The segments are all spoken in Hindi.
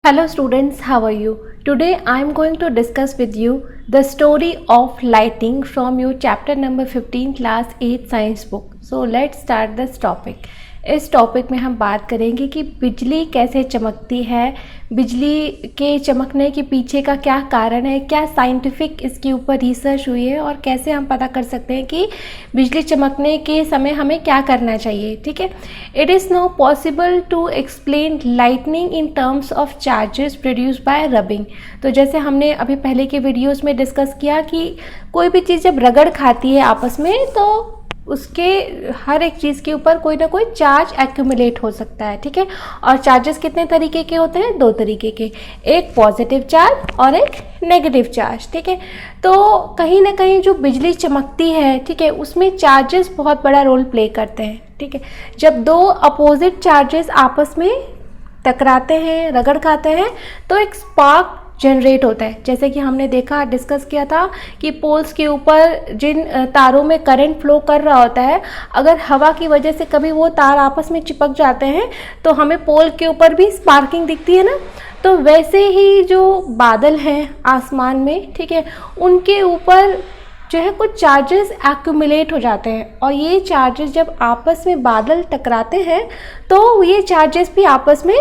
Hello students, how are you? Today I am going to discuss with you the story of lighting from your chapter number 15 class 8 science book. So let's start this topic. इस टॉपिक में हम बात करेंगे कि बिजली कैसे चमकती है, बिजली के चमकने के पीछे का क्या कारण है, क्या साइंटिफिक इसके ऊपर रिसर्च हुई है और कैसे हम पता कर सकते हैं कि बिजली चमकने के समय हमें क्या करना चाहिए। ठीक है, it is now possible to explain lightning in terms of charges produce by rubbing. तो जैसे हमने अभी पहले के वीडियोस में डिस्कस किया कि कोई भी चीज़ जब रगड़ खाती है आपस में तो उसके हर एक चीज़ के ऊपर कोई ना कोई चार्ज एक्यूमुलेट हो सकता है। ठीक है, और चार्जेस कितने तरीके के होते हैं? दो तरीके के, एक पॉजिटिव चार्ज और एक नेगेटिव चार्ज। ठीक है, तो कहीं ना कहीं जो बिजली चमकती है, ठीक है, उसमें चार्जेस बहुत बड़ा रोल प्ले करते हैं। ठीक है, जब दो अपोजिट चार्जेस आपस में टकराते हैं, रगड़ खाते हैं, तो एक स्पार्क जनरेट होता है। जैसे कि हमने देखा, डिस्कस किया था कि पोल्स के ऊपर जिन तारों में करंट फ्लो कर रहा होता है, अगर हवा की वजह से कभी वो तार आपस में चिपक जाते हैं तो हमें पोल के ऊपर भी स्पार्किंग दिखती है ना। तो वैसे ही जो बादल हैं आसमान में, ठीक है, उनके ऊपर जो है कुछ चार्जेस एक्यूमुलेट हो जाते हैं और ये चार्जेस जब आपस में बादल टकराते हैं तो ये चार्जेस भी आपस में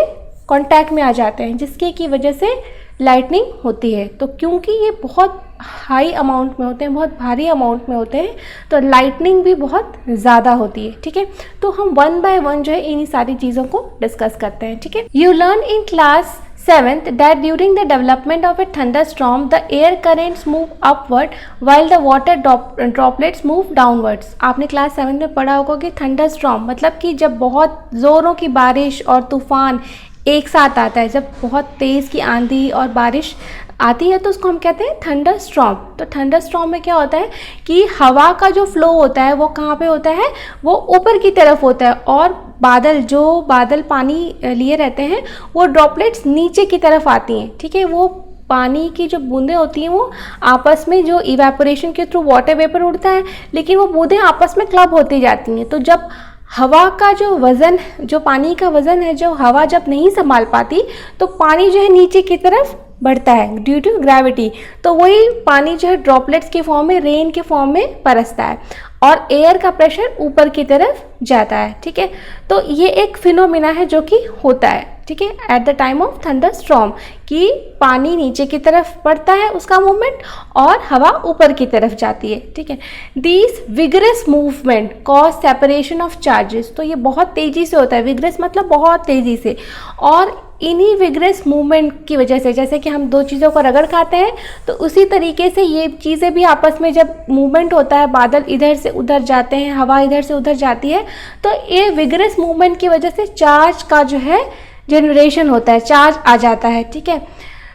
कांटेक्ट में आ जाते हैं, जिसके की वजह से लाइटनिंग होती है। तो क्योंकि ये बहुत हाई अमाउंट में होते हैं, बहुत भारी अमाउंट में होते हैं, तो लाइटनिंग भी बहुत ज़्यादा होती है। ठीक है, तो हम वन बाय वन जो है इन सारी चीज़ों को डिस्कस करते हैं। ठीक है, you learn in class 7th that during the development of a thunderstorm the air currents move upward while the water droplets move downwards। आपने क्लास 7 में पढ़ा होगा कि थंडरस्टॉर्म मतलब कि जब बहुत ज़ोरों की बारिश और तूफान एक साथ आता है, जब बहुत तेज़ की आंधी और बारिश आती है तो उसको हम कहते हैं थंडरस्टॉर्म। तो थंडरस्टॉर्म में क्या होता है कि हवा का जो फ्लो होता है वो कहाँ पे होता है? वो ऊपर की तरफ होता है और बादल पानी लिए रहते हैं वो ड्रॉपलेट्स नीचे की तरफ आती हैं। ठीक है, वो पानी की जो बूंदें होती हैं वो आपस में जो इवेपोरेशन के थ्रू वाटर वेपर उड़ता है, लेकिन वो बूंदें आपस में क्लब होती जाती हैं। तो जब हवा का जो वज़न, जो पानी का वज़न है, जो हवा जब नहीं संभाल पाती तो पानी जो है नीचे की तरफ बढ़ता है ड्यू टू ग्रेविटी। तो वही पानी जो है ड्रॉपलेट्स के फॉर्म में, रेन के फॉर्म में बरसता है और एयर का प्रेशर ऊपर की तरफ जाता है। ठीक है, तो ये एक फिनोमिना है जो कि होता है, ठीक है, at the time of thunderstorm, कि पानी नीचे की तरफ बढ़ता है उसका मूवमेंट और हवा ऊपर की तरफ जाती है। ठीक है, these vigorous movement cause separation of charges. तो ये बहुत तेज़ी से होता है, विगरस मतलब बहुत तेज़ी से, और इन्हीं विगरस मूवमेंट की वजह से, जैसे कि हम दो चीज़ों को रगड़ खाते हैं तो उसी तरीके से ये चीज़ें भी आपस में जब मूवमेंट होता है, बादल इधर से उधर जाते हैं, हवा इधर से उधर जाती है, तो ये विगरस मूवमेंट की वजह से चार्ज का जो है जनरेशन होता है, चार्ज आ जाता है। ठीक है,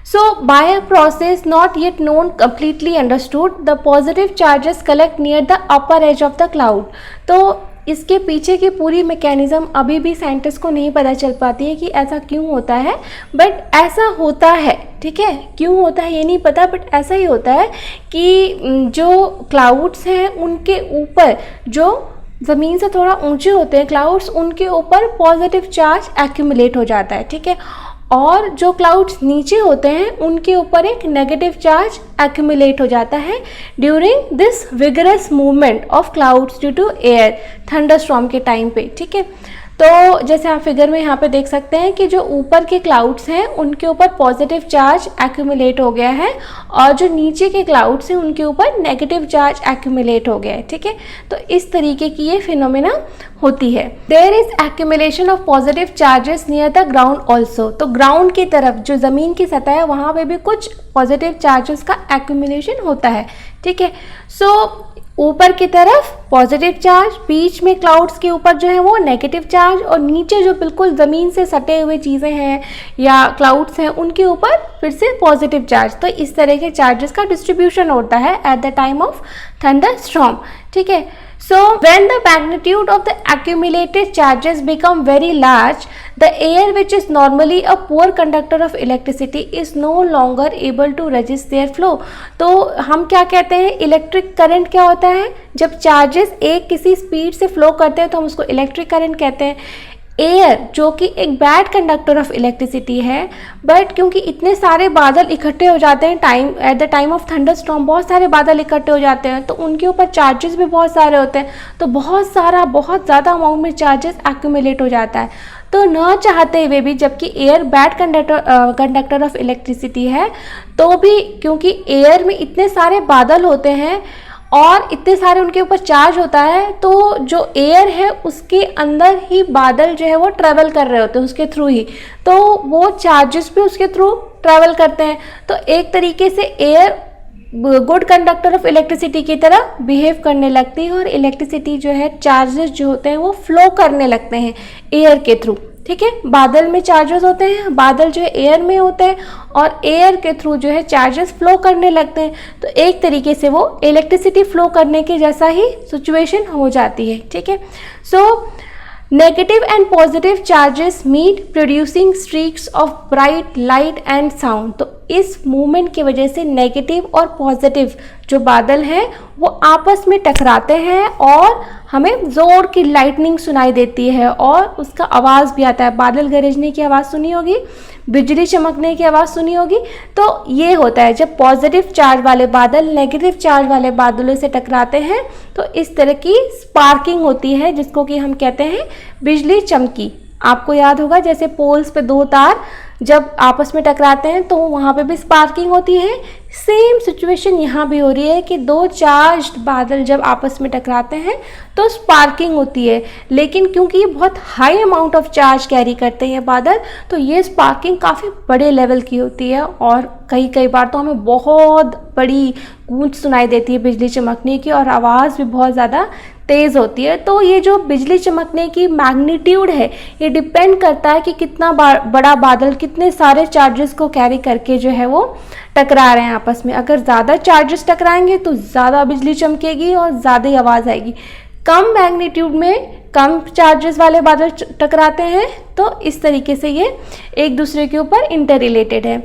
so by a process not yet known completely understood the positive charges collect near the upper edge of the cloud. तो इसके पीछे की पूरी मैकेनिज्म अभी भी साइंटिस्ट को नहीं पता चल पाती है कि ऐसा क्यों होता है, बट ऐसा होता है। ठीक है, क्यों होता है ये नहीं पता, बट ऐसा ही होता है कि जो क्लाउड्स हैं उनके ऊपर, जो ज़मीन से थोड़ा ऊंचे होते हैं क्लाउड्स, उनके ऊपर पॉजिटिव चार्ज एक्यूमुलेट हो जाता है। ठीक है, और जो क्लाउड्स नीचे होते हैं उनके ऊपर एक नेगेटिव चार्ज एक्यूमुलेट हो जाता है during this vigorous movement of clouds due to air, thunderstorm के टाइम पे। ठीक है, तो जैसे आप फिगर में यहाँ पे देख सकते हैं कि जो ऊपर के क्लाउड्स हैं उनके ऊपर पॉजिटिव चार्ज एक्यूमुलेट हो गया है और जो नीचे के क्लाउड्स हैं उनके ऊपर नेगेटिव चार्ज एक्यूमुलेट हो गया है। ठीक है, तो इस तरीके की ये फिनोमिना होती है। There is accumulation of positive charges near the ground also. तो ग्राउंड की तरफ, जो ज़मीन की सतह है, वहाँ पे भी कुछ पॉजिटिव चार्जेस का एक्यूमुलेशन होता है। ठीक है, सो ऊपर की तरफ पॉजिटिव चार्ज, बीच में क्लाउड्स के ऊपर जो है वो नेगेटिव चार्ज, और नीचे जो बिल्कुल ज़मीन से सटे हुए चीज़ें हैं या क्लाउड्स हैं उनके ऊपर फिर से पॉजिटिव चार्ज। तो इस तरह के चार्जेस का डिस्ट्रीब्यूशन होता है at the time of thunderstorm. ठीक है, So when the magnitude of the accumulated charges become very large, the air which is normally a poor conductor of electricity is no longer able to resist their flow। तो हम क्या कहते हैं, इलेक्ट्रिक करंट क्या होता है? जब चार्जेस एक किसी स्पीड से फ्लो करते हैं तो हम उसको इलेक्ट्रिक करंट कहते हैं। एयर जो कि एक बैड कंडक्टर ऑफ इलेक्ट्रिसिटी है, बट क्योंकि इतने सारे बादल इकट्ठे हो जाते हैं eight the time of thunderstorm, बहुत सारे बादल इकट्ठे हो जाते हैं तो उनके ऊपर चार्जेस भी बहुत सारे होते हैं, तो बहुत ज़्यादा अमाउंट में चार्जेस एक्यूमुलेट हो जाता है। तो न चाहते हुए भी, जबकि air bad conductor of electricity है, तो भी क्योंकि एयर में इतने सारे बादल होते हैं और इतने सारे उनके ऊपर चार्ज होता है, तो जो एयर है उसके अंदर ही बादल जो है वो ट्रेवल कर रहे होते हैं उसके थ्रू ही, तो वो चार्जेस भी उसके थ्रू ट्रेवल करते हैं। तो एक तरीके से air good conductor of electricity की तरह बिहेव करने लगती है और इलेक्ट्रिसिटी जो है, चार्जेस जो होते हैं वो फ्लो करने लगते हैं एयर के थ्रू। ठीक है, बादल में चार्जेस होते हैं, बादल जो है एयर में होते हैं और एयर के थ्रू जो है चार्जेस फ्लो करने लगते हैं, तो एक तरीके से वो इलेक्ट्रिसिटी फ्लो करने के जैसा ही सिचुएशन हो जाती है। ठीक है, so negative and positive charges meet producing streaks of bright light and sound. तो इस मूवमेंट की वजह से नेगेटिव और पॉजिटिव जो बादल हैं वो आपस में टकराते हैं और हमें ज़ोर की लाइटनिंग सुनाई देती है और उसका आवाज़ भी आता है। बादल गरजने की आवाज़ सुनी होगी, बिजली चमकने की आवाज़ सुनी होगी। तो ये होता है जब पॉजिटिव चार्ज वाले बादल नेगेटिव चार्ज वाले बादलों से टकराते हैं, तो इस तरह की स्पार्किंग होती है जिसको कि हम कहते हैं बिजली चमकी। आपको याद होगा जैसे पोल्स पे दो तार जब आपस में टकराते हैं तो वहाँ पे भी स्पार्किंग होती है। सेम सिचुएशन यहाँ भी हो रही है कि दो चार्ज्ड बादल जब आपस में टकराते हैं तो स्पार्किंग होती है, लेकिन क्योंकि ये बहुत high amount of charge carry करते हैं बादल, तो ये स्पार्किंग काफ़ी बड़े लेवल की होती है और कई बार तो हमें बहुत बड़ी गूंज सुनाई देती है बिजली चमकने की और आवाज़ भी बहुत ज़्यादा तेज़ होती है। तो ये जो बिजली चमकने की मैग्नीट्यूड है ये डिपेंड करता है कि कितना बड़ा बादल कितने सारे चार्जेस को कैरी करके जो है वो टकरा रहे हैं आपस में। अगर ज़्यादा चार्जेस टकराएंगे तो ज़्यादा बिजली चमकेगी और ज़्यादा ही आवाज़ आएगी। कम मैग्नीट्यूड में कम चार्जेस वाले बादल टकराते हैं, तो इस तरीके से ये एक दूसरे के ऊपर इंटर रिलेटेड है।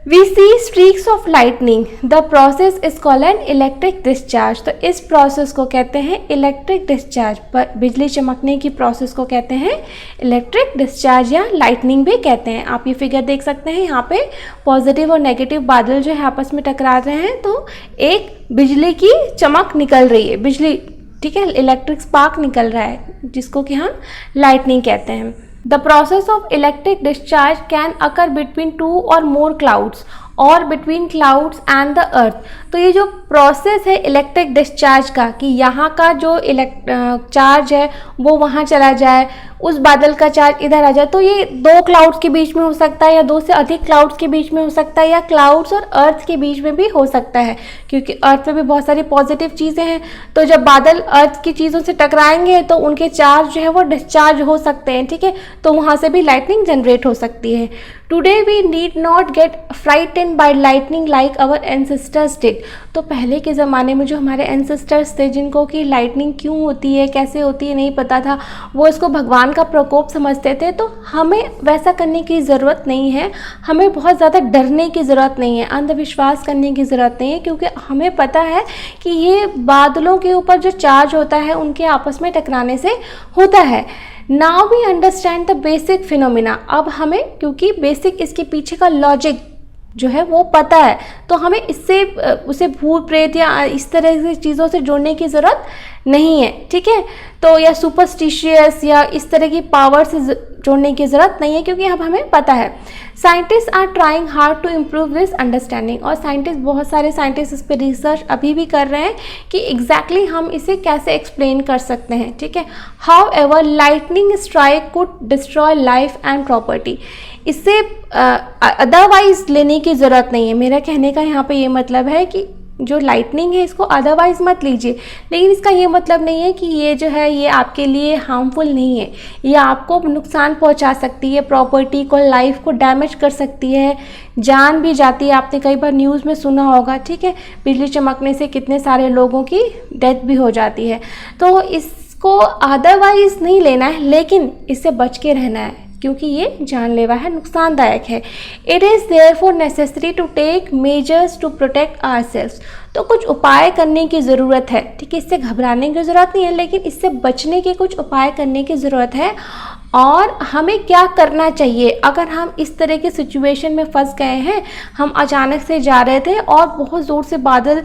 We see streaks of lightning, the process is called an electric discharge. तो इस प्रोसेस को कहते हैं इलेक्ट्रिक डिस्चार्ज। बिजली चमकने की प्रोसेस को कहते हैं इलेक्ट्रिक डिस्चार्ज या लाइटनिंग भी कहते हैं। आप ये फिगर देख सकते हैं, यहाँ पे पॉजिटिव और नेगेटिव बादल जो है आपस में टकरा रहे हैं, तो एक बिजली की चमक निकल रही है, बिजली, ठीक है, इलेक्ट्रिक स्पार्क निकल रहा है जिसको कि हम लाइटनिंग कहते हैं। The process of electric discharge can occur between two or more clouds और between clouds and the earth। तो ये जो प्रोसेस है इलेक्ट्रिक डिस्चार्ज का कि यहाँ का जो चार्ज है वो वहाँ चला जाए, उस बादल का चार्ज इधर आ जाए, तो ये दो क्लाउड्स के बीच में हो सकता है या दो से अधिक क्लाउड्स के बीच में हो सकता है या क्लाउड्स और अर्थ के बीच में भी हो सकता है, क्योंकि अर्थ पे भी बहुत सारी पॉजिटिव चीज़ें हैं। तो जब बादल अर्थ की चीज़ों से टकराएंगे तो उनके चार्ज जो है वो डिस्चार्ज हो सकते हैं, ठीक है, तो वहाँ से भी लाइटनिंग जनरेट हो सकती है। Today we need not get frighten by lightning like our ancestors did. तो पहले के ज़माने में जो हमारे एंसेस्टर्स थे जिनको कि लाइटनिंग क्यों होती है, कैसे होती है नहीं पता था, वो इसको भगवान का प्रकोप समझते थे। तो हमें वैसा करने की ज़रूरत नहीं है, हमें बहुत ज़्यादा डरने की ज़रूरत नहीं है, अंधविश्वास करने की ज़रूरत नहीं है, क्योंकि हमें पता है कि ये बादलों के ऊपर जो चार्ज होता है उनके आपस में टकराने से होता है। Now we understand the basic phenomena. अब हमें क्योंकि बेसिक इसके पीछे का लॉजिक जो है वो पता है, तो हमें इससे उसे भूत प्रेत या इस तरह की चीज़ों से जोड़ने की ज़रूरत नहीं है, ठीक है, तो या सुपरस्टिशियस या इस तरह की पावर से जोड़ने की ज़रूरत नहीं है, क्योंकि अब हमें पता है। Scientist are trying hard to improve this understanding. और साइंटिस्ट, बहुत सारे साइंटिस्ट इस पर रिसर्च अभी भी कर रहे हैं कि एग्जैक्टली हम इसे कैसे एक्सप्लेन कर सकते हैं, ठीक है। How ever lightning strike could destroy life and property. इससे अदरवाइज लेने की ज़रूरत नहीं है। मेरा कहने का यहाँ पे ये मतलब है कि जो लाइटनिंग है इसको अदरवाइज मत लीजिए, लेकिन इसका ये मतलब नहीं है कि ये जो है ये आपके लिए हार्मफुल नहीं है, ये आपको नुकसान पहुंचा सकती है, प्रॉपर्टी को, लाइफ को डैमेज कर सकती है, जान भी जाती है। आपने कई बार न्यूज़ में सुना होगा, ठीक है, बिजली चमकने से कितने सारे लोगों की डेथ भी हो जाती है। तो इसको अदरवाइज नहीं लेना है, लेकिन इससे बच के रहना है, क्योंकि ये जानलेवा है, नुकसानदायक है। It is therefore necessary to take measures to protect ourselves. तो कुछ उपाय करने की ज़रूरत है, ठीक है, इससे घबराने की ज़रूरत नहीं है, लेकिन इससे बचने के कुछ उपाय करने की ज़रूरत है। और हमें क्या करना चाहिए अगर हम इस तरह की सिचुएशन में फंस गए हैं। हम अचानक से जा रहे थे और बहुत ज़ोर से बादल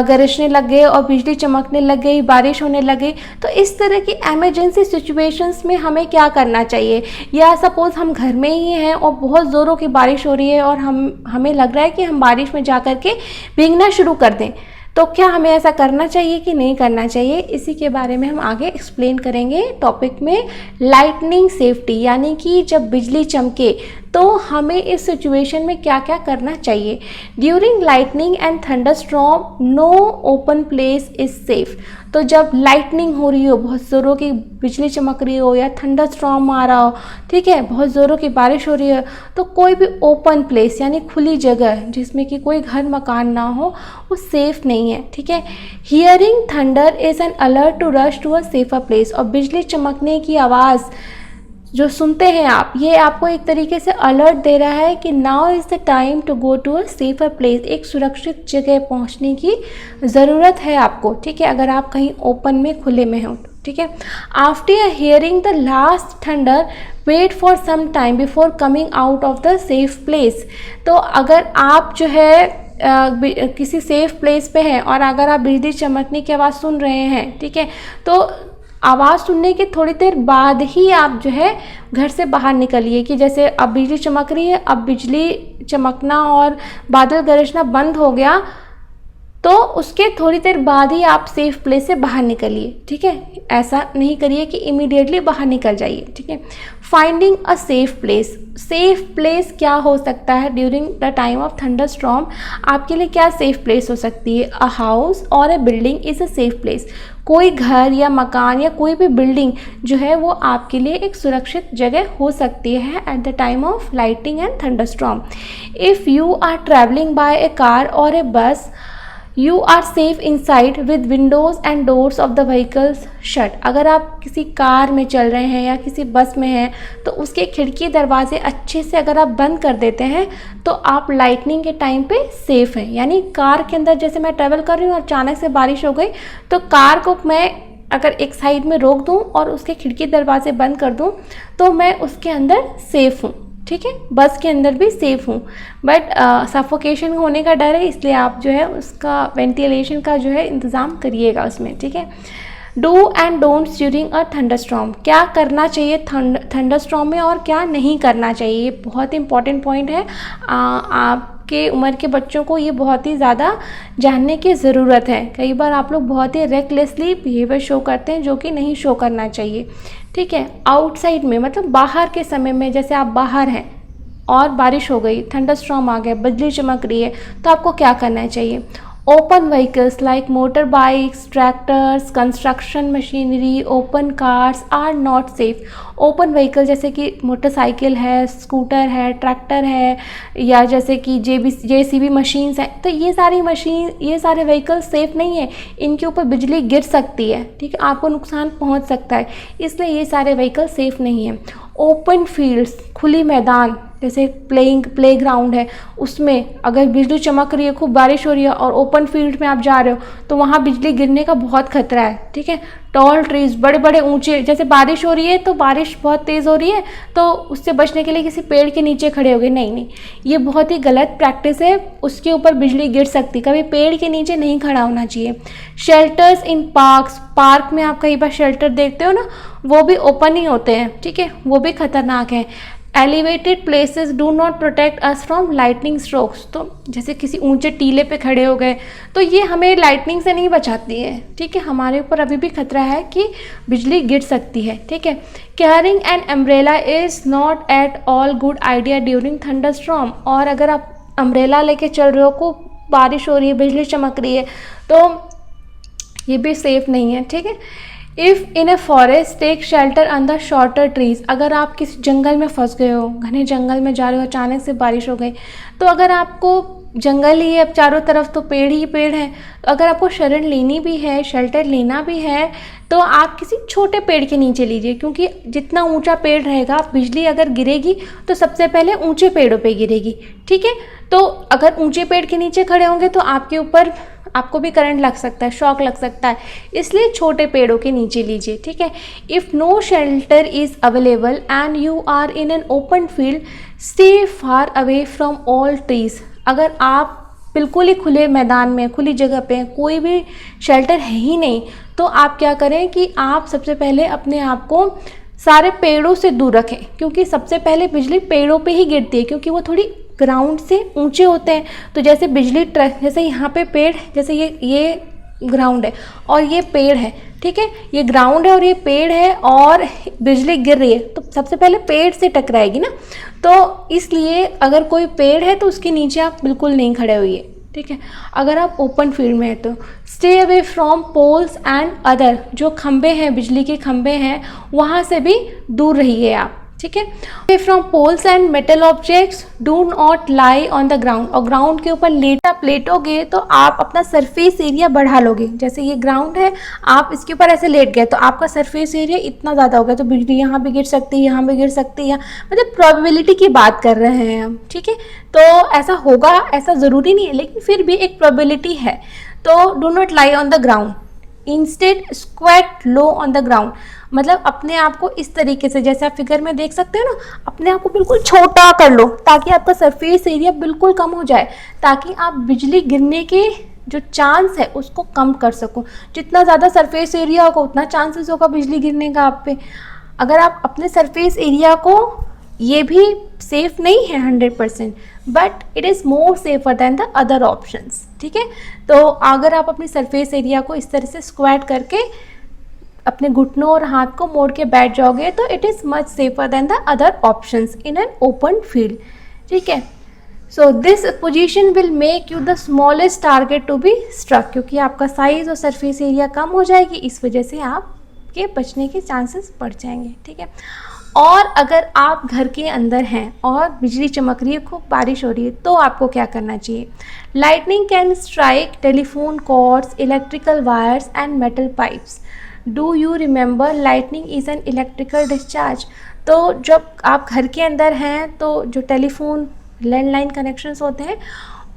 गरजने लग गए और बिजली चमकने लग गई, बारिश होने लग गई। तो इस तरह की इमरजेंसी सिचुएशंस में हमें क्या करना चाहिए। या सपोज़ हम घर में ही हैं और बहुत ज़ोरों की बारिश हो रही है और हमें लग रहा है कि हम बारिश में जा कर के भीगना शुरू कर दें, तो क्या हमें ऐसा करना चाहिए कि नहीं करना चाहिए, इसी के बारे में हम आगे एक्सप्लेन करेंगे टॉपिक में लाइटनिंग सेफ्टी। यानी कि जब बिजली चमके तो हमें इस सिचुएशन में क्या क्या करना चाहिए। During lightning and thunderstorm no open place is safe. तो जब लाइटनिंग हो रही हो, बहुत ज़ोरों की बिजली चमक रही हो या थंडरस्टॉर्म आ रहा हो, ठीक है, बहुत ज़ोरों की बारिश हो रही है, तो कोई भी ओपन प्लेस यानी खुली जगह जिसमें कि कोई घर मकान ना हो वो सेफ़ नहीं है। ठीक है, hearing thunder is an alert to rush to a safer place. और बिजली चमकने की आवाज़ जो सुनते हैं आप, ये आपको एक तरीके से अलर्ट दे रहा है कि now is the time to go to a safer place. एक सुरक्षित जगह पहुंचने की ज़रूरत है आपको। ठीक है, अगर आप कहीं ओपन में खुले में हो। ठीक है, after hearing the last thunder wait for some time before coming out of the safe place. तो अगर आप जो है किसी सेफ प्लेस पे हैं और अगर आप बिजली चमकने की आवाज़ सुन रहे हैं, ठीक है, तो आवाज़ सुनने के थोड़ी देर बाद ही आप जो है घर से बाहर निकलिए। कि जैसे अब बिजली चमक रही है, अब बिजली चमकना और बादल गरजना बंद हो गया, तो उसके थोड़ी देर बाद ही आप सेफ प्लेस से बाहर निकलिए। ठीक है, ऐसा नहीं करिए कि इमीडिएटली बाहर निकल जाइए। ठीक है, finding a safe place. Safe place क्या हो सकता है during the time of thunderstorm. आपके लिए क्या सेफ प्लेस हो सकती है। अ हाउस और a building is a safe place. कोई घर या मकान या कोई भी बिल्डिंग जो है वो आपके लिए एक सुरक्षित जगह हो सकती है at the time of lighting and thunderstorm. If you are travelling by a car और a bus, you are safe inside with windows and doors of the vehicles shut. अगर आप किसी कार में चल रहे हैं या किसी बस में हैं तो उसके खिड़की दरवाजे अच्छे से अगर आप बंद कर देते हैं तो आप लाइटनिंग के टाइम पे सेफ़ हैं। यानी कार के अंदर जैसे मैं ट्रैवल कर रही हूँ और अचानक से बारिश हो गई तो कार को मैं अगर एक साइड में रोक दूँ और उसके खिड़की दरवाजे बंद कर दूँ तो मैं उसके अंदर सेफ़ हूँ। ठीक है, बस के अंदर भी सेफ़ हूँ। बट सफोकेशन होने का डर है, इसलिए आप जो है उसका वेंटिलेशन का जो है इंतज़ाम करिएगा उसमें। ठीक है, do and don'ts during a thunderstorm. क्या करना चाहिए थंडरस्टॉर्म में और क्या नहीं करना चाहिए, ये बहुत इंपॉर्टेंट पॉइंट है। आपके उम्र के बच्चों को ये बहुत ही ज़्यादा जानने की ज़रूरत है। कई बार आप लोग बहुत ही रेकलेसली बिहेवियर शो करते हैं जो कि नहीं शो करना चाहिए। ठीक है, आउटसाइड में मतलब बाहर के समय में, जैसे आप बाहर हैं और बारिश हो गई, थंडरस्टॉर्म आ गया, बिजली चमक रही है, तो आपको क्या करना चाहिए। Open vehicles like motorbikes, tractors, construction machinery, open cars are not safe. Open vehicle जैसे कि मोटरसाइकिल है, स्कूटर है, ट्रैक्टर है, या जैसे कि JCB मशीन्स हैं, तो ये सारे व्हीकल सेफ़ नहीं है। इनके ऊपर बिजली गिर सकती है। ठीक है, आपको नुकसान पहुंच सकता है, इसलिए ये सारे व्हीकल सेफ़ नहीं हैं। ओपन फील्ड्स, खुली मैदान जैसे प्ले ग्राउंड है, उसमें अगर बिजली चमक रही है, खूब बारिश हो रही है और ओपन फील्ड में आप जा रहे हो तो वहाँ बिजली गिरने का बहुत खतरा है। ठीक है, टॉल ट्रीज, बड़े बड़े ऊंचे, जैसे बारिश हो रही है तो बारिश बहुत तेज़ हो रही है तो उससे बचने के लिए किसी पेड़ के नीचे खड़े हो गए, नहीं, ये बहुत ही गलत प्रैक्टिस है। उसके ऊपर बिजली गिर सकती, कभी पेड़ के नीचे नहीं खड़ा होना चाहिए। शेल्टर्स इन पार्क में आप कई बार शेल्टर देखते हो ना, वो भी ओपन ही होते हैं। ठीक है, वो भी खतरनाक है। Elevated places do not protect us from lightning strokes. तो जैसे किसी ऊंचे टीले पे खड़े हो गए तो ये हमें लाइटनिंग से नहीं बचाती है। ठीक है, हमारे ऊपर अभी भी खतरा है कि बिजली गिर सकती है। ठीक है, carrying an umbrella is not at all good idea during thunderstorm. और अगर आप अम्ब्रेला लेके चल रहे हो, को बारिश हो रही है, बिजली चमक रही है, तो ये भी सेफ़ नहीं है। ठीक है, if in a forest take shelter under shorter trees. अगर आप किसी जंगल में फंस गए हो, घने जंगल में जा रहे हो, अचानक से बारिश हो गई, तो अगर आपको जंगल ही है, अब चारों तरफ तो पेड़ ही पेड़ हैं, तो अगर आपको शरण लेनी भी है, शेल्टर लेना भी है, तो आप किसी छोटे पेड़ के नीचे लीजिए, क्योंकि जितना ऊंचा पेड़ रहेगा, बिजली अगर गिरेगी तो सबसे पहले ऊंचे पेड़ों पे गिरेगी, ठीक है। तो अगर ऊंचे पेड़ के नीचे खड़े होंगे तो आपके ऊपर आपको भी करंट लग सकता है, शॉक लग सकता है, इसलिए छोटे पेड़ों के नीचे लीजिए, ठीक है। If no shelter is available and you are in an open field, stay far away from all trees. अगर आप बिल्कुल ही खुले मैदान में, खुली जगह पे, कोई भी शेल्टर है ही नहीं, तो आप क्या करें कि आप सबसे पहले अपने आप को सारे पेड़ों से दूर रखें, क्योंकि सबसे पहले बिजली पेड़ों पे ही गिरती है, क्योंकि वो थोड़ी ग्राउंड से ऊंचे होते हैं। तो जैसे बिजली ट्रक, जैसे यहाँ पे पेड़, जैसे ये ग्राउंड है और ये पेड़ है, ठीक है, ये ग्राउंड है और ये पेड़ है और बिजली गिर रही है, तो सबसे पहले पेड़ से टकराएगी ना। तो इसलिए अगर कोई पेड़ है तो उसके नीचे आप बिल्कुल नहीं खड़े होइए, ठीक है। अगर आप ओपन फील्ड में है तो stay away from poles and other, जो खंबे हैं, बिजली के खंबे हैं, वहाँ से भी दूर रहिए आप, ठीक है। Away from poles and metal objects, do not lie on the ground. और ग्राउंड के ऊपर लेटोगे तो आप अपना सरफेस एरिया बढ़ा लोगे। जैसे ये ग्राउंड है, आप इसके ऊपर ऐसे लेट गए तो आपका सरफेस एरिया इतना ज़्यादा हो गया, तो बिजली यहाँ भी गिर सकती है, यहाँ भी गिर सकती है, मतलब प्रोबेबिलिटी की बात कर रहे हैं हम, ठीक है। तो ऐसा होगा, ऐसा ज़रूरी नहीं है, लेकिन फिर भी एक प्रोबेबिलिटी है। तो do not lie on the ground, instead square low on the ground, मतलब अपने आप को इस तरीके से, जैसे आप फिगर में देख सकते हो ना, अपने आप को बिल्कुल छोटा कर लो ताकि आपका सरफेस एरिया बिल्कुल कम हो जाए, ताकि आप बिजली गिरने के जो चांस है उसको कम कर सको। जितना ज़्यादा सरफेस एरिया होगा उतना चांसेस होगा बिजली गिरने का आप पे। अगर आप अपने सरफेस एरिया को, ये भी सेफ नहीं है 100%, but it is more safer than the other options, ठीक है। तो अगर आप अपनी सरफेस एरिया को इस तरह से स्क्वाट करके अपने घुटनों और हाथ को मोड़ के बैठ जाओगे तो it is much safer than the other options in an open field, ठीक है। So this position will make you the smallest target to be struck, क्योंकि आपका साइज और सरफेस एरिया कम हो जाएगी, इस वजह से आपके बचने के चांसेस बढ़ जाएंगे, ठीक है। और अगर आप घर के अंदर हैं और बिजली चमक रही है, खूब बारिश हो रही है, तो आपको क्या करना चाहिए। Lightning can strike telephone cords, electrical wires and metal pipes. Do you remember lightning is an electrical discharge. तो जब आप घर के अंदर हैं तो जो टेलीफोन, लैंडलाइन कनेक्शंस होते हैं,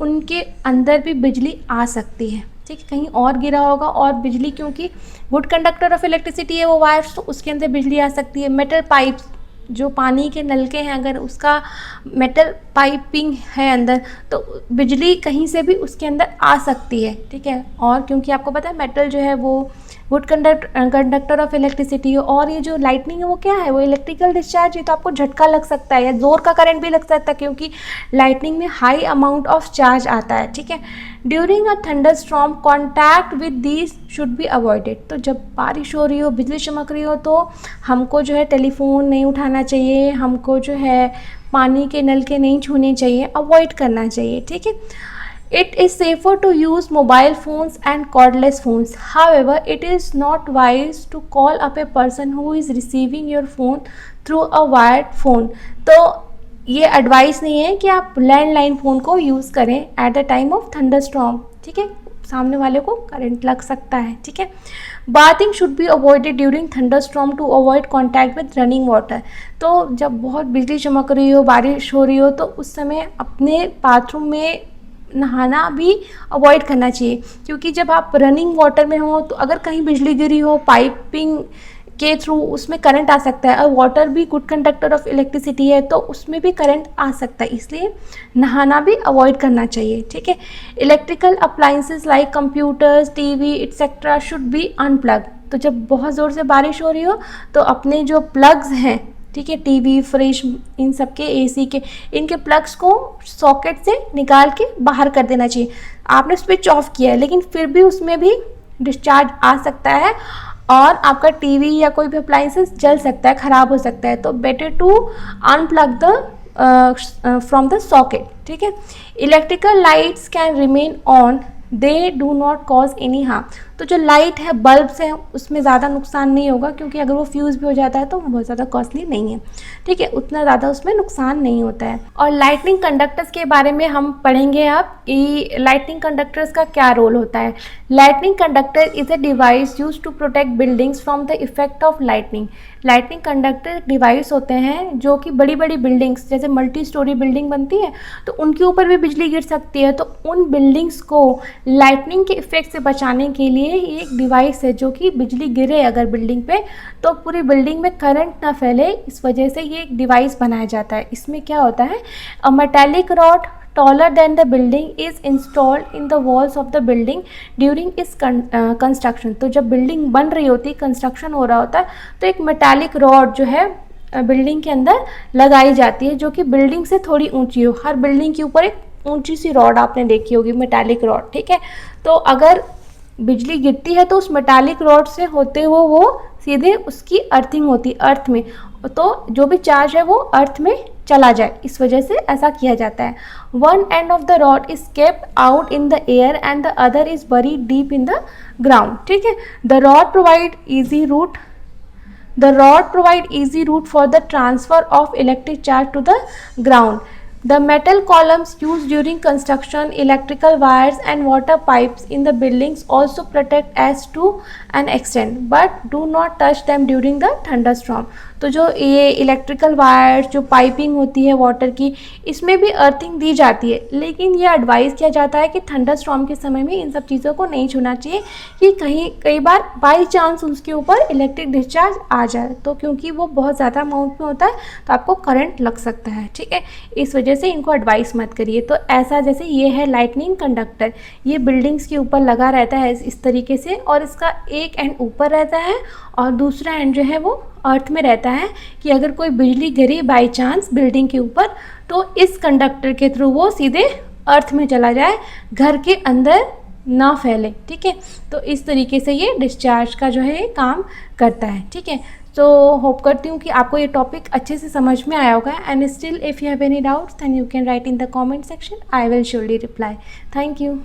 उनके अंदर भी बिजली आ सकती है, ठीक है। कहीं और गिरा होगा और बिजली, क्योंकि गुड कंडक्टर ऑफ इलेक्ट्रिसिटी है वो वायर्स, तो उसके अंदर बिजली आ सकती है। मेटल पाइप्स, जो पानी के नलके हैं, अगर उसका मेटल पाइपिंग है अंदर, तो बिजली कहीं से भी उसके अंदर आ सकती है, ठीक है। और क्योंकि आपको पता है मेटल जो है वो गुड कंडक्टर ऑफ इलेक्ट्रिसिटी है, और ये जो लाइटनिंग है वो क्या है, वो इलेक्ट्रिकल डिस्चार्ज है, तो आपको झटका लग सकता है या जोर का करंट भी लग सकता है, क्योंकि लाइटनिंग में हाई अमाउंट ऑफ चार्ज आता है, ठीक है। During a thunder storm contact with these should be avoided. तो जब बारिश हो रही हो, बिजली चमक रही हो, तो हमको जो है टेलीफोन नहीं उठाना चाहिए, हमको जो है पानी के नल के नहीं छूने चाहिए, अवॉइड करना चाहिए, ठीक है। It is safer to use mobile phones and cordless phones. However, it is not wise to call up a person who is receiving your phone through a wired phone. तो ये एडवाइस नहीं है कि आप लैंडलाइन फ़ोन को यूज़ करें eight the time of thunderstorm, ठीक है। सामने वाले को करंट लग सकता है, ठीक है। Bathing should be avoided during thunderstorm to avoid contact with running water. तो जब बहुत बिजली चमक रही हो, बारिश हो रही हो, तो उस समय अपने बाथरूम में नहाना भी अवॉइड करना चाहिए, क्योंकि जब आप रनिंग वाटर में हो तो अगर कहीं बिजली गिरी हो पाइपिंग के थ्रू, उसमें करंट आ सकता है, और वाटर भी गुड कंडक्टर ऑफ इलेक्ट्रिसिटी है, तो उसमें भी करंट आ सकता है, इसलिए नहाना भी अवॉइड करना चाहिए, ठीक है। Electrical appliances like computers, TV etcetera should be unplug. तो जब बहुत ज़ोर से बारिश हो रही हो तो अपने जो प्लग्स हैं, ठीक है, टीवी, फ्रिज, इन सब के, एसी के, इनके प्लग्स को सॉकेट से निकाल के बाहर कर देना चाहिए। आपने स्विच ऑफ किया है लेकिन फिर भी उसमें भी डिस्चार्ज आ सकता है और आपका टीवी या कोई भी अप्लाइंसेस जल सकता है, ख़राब हो सकता है। तो better to unplug the from the socket, ठीक है। Electrical lights can remain on, they do not cause any harm. तो जो लाइट है, बल्ब्स हैं, उसमें ज़्यादा नुकसान नहीं होगा, क्योंकि अगर वो फ्यूज़ भी हो जाता है तो बहुत ज़्यादा कॉस्टली नहीं है, ठीक है, उतना ज़्यादा उसमें नुकसान नहीं होता है। और लाइटनिंग कंडक्टर्स के बारे में हम पढ़ेंगे अब कि लाइटनिंग कंडक्टर्स का क्या रोल होता है। Lightning conductor is a device use to protect buildings from the effect of lightning. Lightning conductor device होते हैं जो कि बड़ी बड़ी बिल्डिंग्स, जैसे मल्टी स्टोरी बिल्डिंग बनती है तो उनके ऊपर भी बिजली गिर सकती है, तो उन बिल्डिंग्स को लाइटनिंग के इफेक्ट से बचाने के लिए ये एक डिवाइस है जो कि बिजली गिरे अगर बिल्डिंग पे तो पूरी बिल्डिंग में करंट ना फैले, इस वजह से ये एक डिवाइस बनाया जाता है। इसमें क्या होता है, अ metallic rod taller than the building is installed in the walls of the building during its construction। तो जब बिल्डिंग बन रही होती है, कंस्ट्रक्शन हो रहा होता है, तो एक मेटालिक रॉड जो है बिल्डिंग के अंदर लगाई जाती है जो कि बिल्डिंग से थोड़ी ऊंची हो। हर बिल्डिंग के ऊपर एक ऊंची सी रॉड आपने देखी होगी, मेटालिक रॉड, ठीक है। तो अगर बिजली गिरती है तो उस मेटालिक रॉड से होते हुए वो सीधे उसकी अर्थिंग होती है अर्थ में, तो जो भी चार्ज है वो अर्थ में चला जाए, इस वजह से ऐसा किया जाता है। One end of the rod is kept out in the air and the other is buried deep in the ground, ठीक है। The rod provide easy route for the transfer of electric charge to the ground. The metal columns used during construction, electrical wires and water pipes in the buildings also protect as to an extent, but do not touch them during the thunderstorm। तो जो ये इलेक्ट्रिकल वायर्स, जो पाइपिंग होती है वाटर की, इसमें भी अर्थिंग दी जाती है, लेकिन ये एडवाइस किया जाता है कि थंडर स्टॉर्म के समय में इन सब चीज़ों को नहीं छूना चाहिए कि कई बार बाई चांस उसके ऊपर इलेक्ट्रिक डिस्चार्ज आ जाए, तो क्योंकि वो बहुत ज़्यादा अमाउंट में होता है तो आपको करंट लग सकता है, ठीक है। इस वजह से इनको एडवाइस मत करिए। तो ऐसा, जैसे ये है लाइटनिंग कंडक्टर, ये बिल्डिंग्स के ऊपर लगा रहता है इस तरीके से, और इसका एक एंड ऊपर रहता है और दूसरा एंड जो है वो अर्थ में रहता है, कि अगर कोई बिजली गिरी बाई चांस बिल्डिंग के ऊपर तो इस कंडक्टर के थ्रू वो सीधे अर्थ में चला जाए, घर के अंदर ना फैले, ठीक है। तो इस तरीके से ये डिस्चार्ज का जो है काम करता है, ठीक है। तो होप करती हूँ कि आपको ये टॉपिक अच्छे से समझ में आया होगा। And still if you have any doubts then you can write in the comment section, I will surely reply. Thank you.